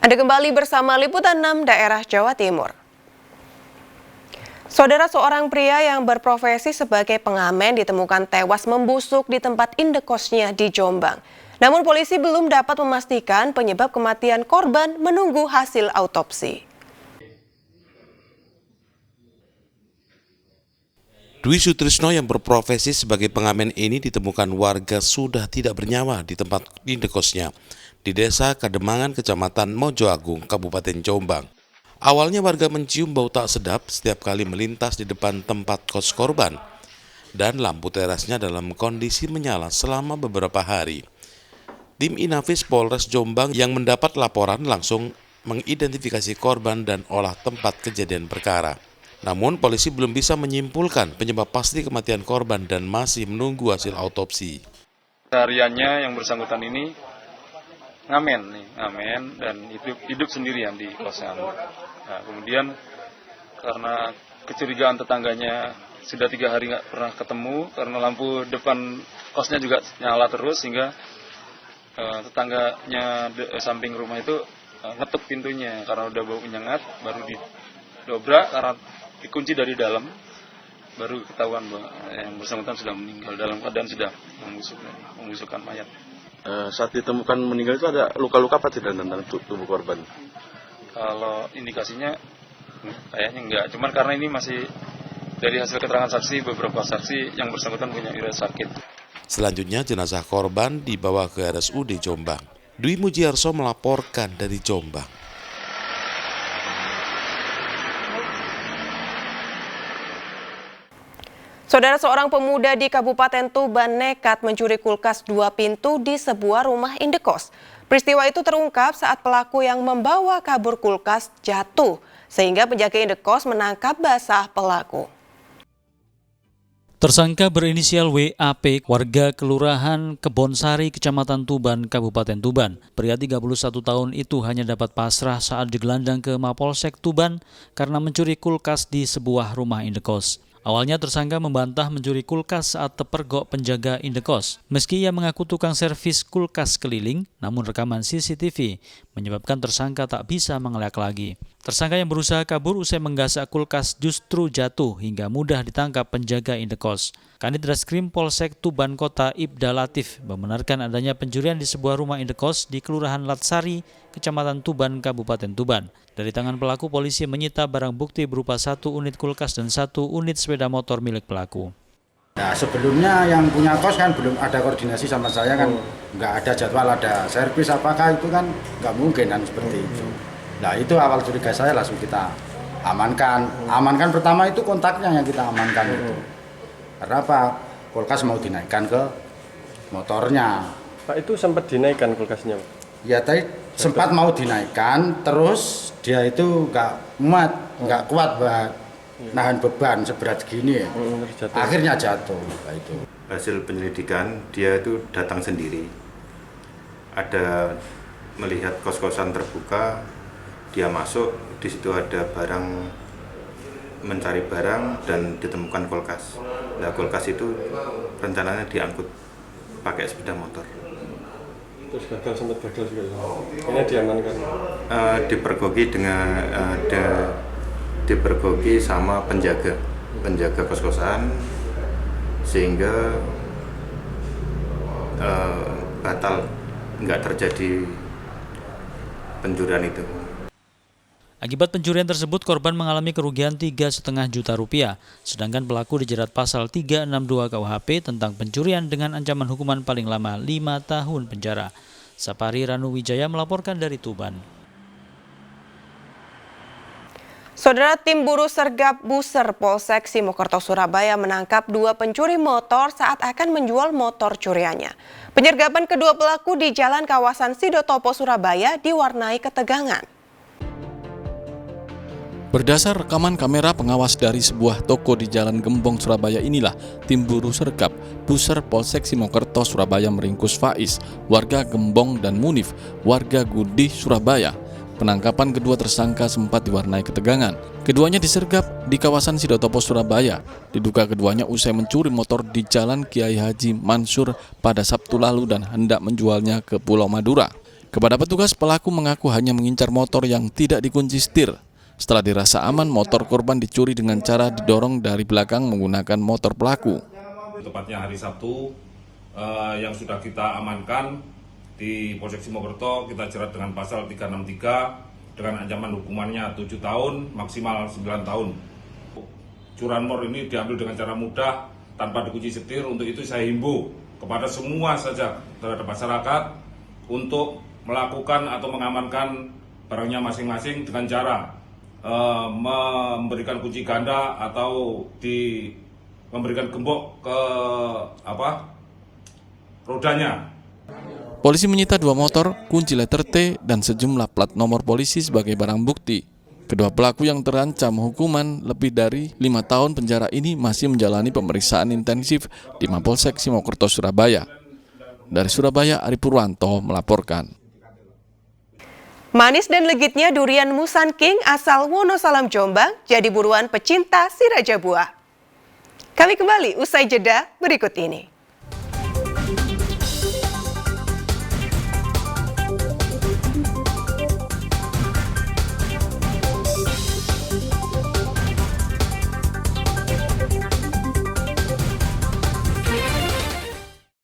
Anda kembali bersama Liputan 6 Daerah Jawa Timur. Saudara, seorang pria yang berprofesi sebagai pengamen ditemukan tewas membusuk di tempat indekosnya di Jombang. Namun polisi belum dapat memastikan penyebab kematian korban menunggu hasil autopsi. Dwi Sutrisno yang berprofesi sebagai pengamen ini ditemukan warga sudah tidak bernyawa di tempat indekosnya di Desa Kademangan, Kecamatan Mojoagung, Kabupaten Jombang. Awalnya warga mencium bau tak sedap setiap kali melintas di depan tempat kos korban, dan lampu terasnya dalam kondisi menyala selama beberapa hari. Tim Inafis Polres Jombang yang mendapat laporan langsung mengidentifikasi korban dan olah tempat kejadian perkara. Namun polisi belum bisa menyimpulkan penyebab pasti kematian korban dan masih menunggu hasil autopsi. Hariannya yang bersangkutan ini ngamen dan hidup sendirian di kosnya. Nah, kemudian karena kecurigaan tetangganya sudah 3 hari nggak pernah ketemu karena lampu depan kosnya juga nyala terus, sehingga tetangganya samping rumah itu ngetuk pintunya karena udah bau menyengat, baru didobrak karena dikunci dari dalam, baru ketahuan bahwa yang bersangkutan sudah meninggal dalam keadaan sudah membusukkan mayat. Saat ditemukan meninggal itu ada luka-luka apa tidak tentang tubuh korban? Kalau indikasinya kayaknya enggak, cuman karena ini masih dari hasil keterangan saksi, beberapa saksi yang bersangkutan punya riwayat sakit. Selanjutnya jenazah korban dibawa ke RSUD Jombang. Dwi Mujiarso melaporkan dari Jombang. Saudara, seorang pemuda di Kabupaten Tuban nekat mencuri kulkas 2 pintu di sebuah rumah indekos. Peristiwa itu terungkap saat pelaku yang membawa kabur kulkas jatuh, sehingga penjaga indekos menangkap basah pelaku. Tersangka berinisial WAP, warga Kelurahan Kebonsari, Kecamatan Tuban, Kabupaten Tuban. Pria 31 tahun itu hanya dapat pasrah saat digelandang ke Mapolsek Tuban karena mencuri kulkas di sebuah rumah indekos. Awalnya tersangka membantah mencuri kulkas saat terpergok penjaga indekos. Meski ia mengaku tukang servis kulkas keliling, namun rekaman CCTV menyebabkan tersangka tak bisa mengelak lagi. Tersangka yang berusaha kabur usai menggasak kulkas justru jatuh hingga mudah ditangkap penjaga indekos. Kanit Reskrim Polsek Tuban Kota Ibda Latif membenarkan adanya pencurian di sebuah rumah indekos di Kelurahan Latsari, Kecamatan Tuban, Kabupaten Tuban. Dari tangan pelaku, polisi menyita barang bukti berupa 1 unit kulkas dan 1 unit sepeda motor milik pelaku. Nah, sebelumnya yang punya kos kan belum ada koordinasi sama saya kan, nggak ada jadwal, ada servis apakah itu kan nggak mungkin kan seperti itu. Nah, itu awal curiga saya, langsung kita amankan. Amankan pertama itu kontaknya yang kita amankan itu. Karena apa? Kulkas mau dinaikkan ke motornya. Pak, itu sempat dinaikkan kulkasnya, Pak? Ya, tadi sempat mau dinaikkan, terus dia itu nggak kuat nahan beban seberat gini ya. Akhirnya jatuh. Itu. Hasil penyelidikan, dia itu datang sendiri. Ada melihat kos-kosan terbuka, dia masuk, di situ ada barang, mencari barang dan ditemukan kulkas. Nah, kulkas itu rencananya diangkut pakai sepeda motor. Terus sempat gagal juga. Ini diamankan. Dipergoki sama penjaga kos-kosan, sehingga batal, nggak terjadi pencurian itu. Akibat pencurian tersebut, korban mengalami kerugian 3,5 juta rupiah, sedangkan pelaku dijerat pasal 362 KUHP tentang pencurian dengan ancaman hukuman paling lama 5 tahun penjara. Sapari Ranu Wijaya melaporkan dari Tuban. Saudara, tim buruh sergap Buser Polsek Simokerto Surabaya menangkap 2 pencuri motor saat akan menjual motor curiannya. Penyergapan kedua pelaku di jalan kawasan Sidotopo Surabaya diwarnai ketegangan. Berdasar rekaman kamera pengawas dari sebuah toko di Jalan Gembong, Surabaya inilah tim buruh sergap Buser Polsek Simokerto Surabaya meringkus Faiz, warga Gembong, dan Munif, warga Gudi, Surabaya. Penangkapan kedua tersangka sempat diwarnai ketegangan. Keduanya disergap di kawasan Sidotopo, Surabaya. Diduga keduanya usai mencuri motor di Jalan Kiai Haji Mansur pada Sabtu lalu dan hendak menjualnya ke Pulau Madura. Kepada petugas, pelaku mengaku hanya mengincar motor yang tidak dikunci setir. Setelah dirasa aman, motor korban dicuri dengan cara didorong dari belakang menggunakan motor pelaku. Tepatnya hari Sabtu yang sudah kita amankan di Polsek Simokerto, kita jerat dengan pasal 363 dengan ancaman hukumannya 7 tahun maksimal 9 tahun. Curanmor ini diambil dengan cara mudah tanpa dikunci setir. Untuk itu saya himbau kepada semua saja terhadap masyarakat untuk melakukan atau mengamankan barangnya masing-masing dengan cara memberikan kunci ganda atau memberikan gembok ke rodanya. Polisi menyita 2 motor, kunci letter T, dan sejumlah plat nomor polisi sebagai barang bukti. Kedua pelaku yang terancam hukuman lebih dari 5 tahun penjara ini masih menjalani pemeriksaan intensif di Mapolsek Simokerto, Surabaya. Dari Surabaya, Ari Purwanto melaporkan. Manis dan legitnya durian Musan King asal Wonosalam, Jombang jadi buruan pecinta si raja buah. Kami kembali usai jeda berikut ini.